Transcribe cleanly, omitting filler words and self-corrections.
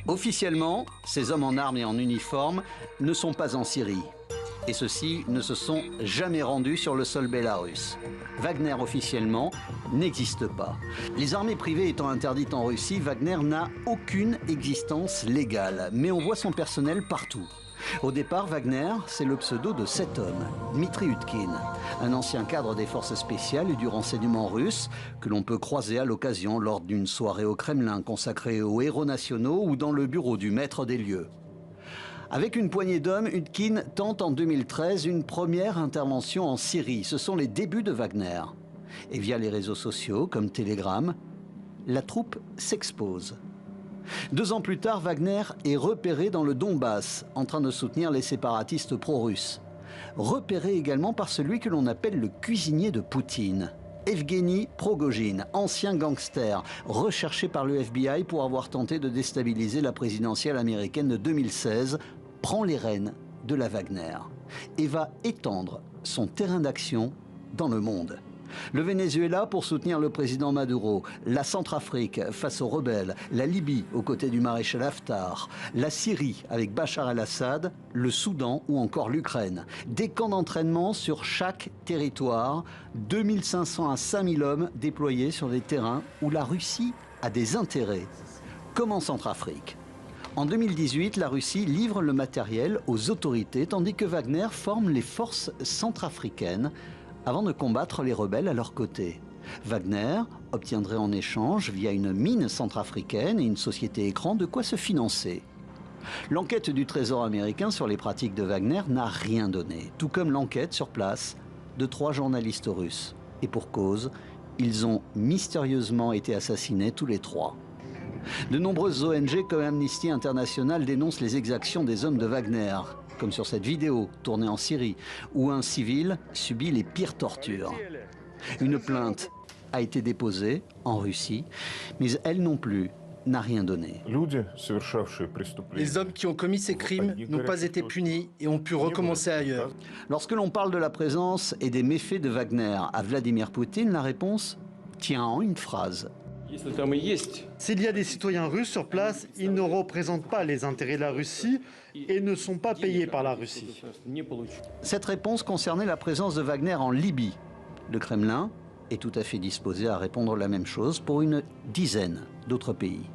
Officiellement, ces hommes en armes et en uniforme ne sont pas en Syrie. Et ceux-ci ne se sont jamais rendus sur le sol bélarusse. Wagner, officiellement, n'existe pas. Les armées privées étant interdites en Russie, Wagner n'a aucune existence légale. Mais on voit son personnel partout. Au départ, Wagner, c'est le pseudo de cet homme, Dmitri Utkin, un ancien cadre des forces spéciales et du renseignement russe que l'on peut croiser à l'occasion lors d'une soirée au Kremlin consacrée aux héros nationaux ou dans le bureau du maître des lieux. Avec une poignée d'hommes, Utkin tente en 2013 une première intervention en Syrie. Ce sont les débuts de Wagner. Et via les réseaux sociaux comme Telegram, la troupe s'expose. 2 ans plus tard, Wagner est repéré dans le Donbass, en train de soutenir les séparatistes pro-russes. Repéré également par celui que l'on appelle le cuisinier de Poutine, Evgeny Prigojine, ancien gangster, recherché par le FBI pour avoir tenté de déstabiliser la présidentielle américaine de 2016, prend les rênes de la Wagner et va étendre son terrain d'action dans le monde. Le Venezuela pour soutenir le président Maduro, la Centrafrique face aux rebelles, la Libye aux côtés du maréchal Haftar, la Syrie avec Bachar el-Assad, le Soudan ou encore l'Ukraine. Des camps d'entraînement sur chaque territoire, 2500 à 5000 hommes déployés sur des terrains où la Russie a des intérêts, comme en Centrafrique. En 2018, la Russie livre le matériel aux autorités tandis que Wagner forme les forces centrafricaines avant de combattre les rebelles à leur côté. Wagner obtiendrait en échange, via une mine centrafricaine et une société écran, de quoi se financer. L'enquête du Trésor américain sur les pratiques de Wagner n'a rien donné, tout comme l'enquête sur place de 3 journalistes russes. Et pour cause, ils ont mystérieusement été assassinés tous les 3. De nombreuses ONG comme Amnesty International dénoncent les exactions des hommes de Wagner, comme sur cette vidéo tournée en Syrie, où un civil subit les pires tortures. Une plainte a été déposée en Russie, mais elle non plus n'a rien donné. Les hommes qui ont commis ces crimes n'ont pas été punis et ont pu recommencer ailleurs. Lorsque l'on parle de la présence et des méfaits de Wagner à Vladimir Poutine, la réponse tient en une phrase. S'il y a des citoyens russes sur place, ils ne représentent pas les intérêts de la Russie et ne sont pas payés par la Russie. Cette réponse concernait la présence de Wagner en Libye. Le Kremlin est tout à fait disposé à répondre la même chose pour une dizaine d'autres pays.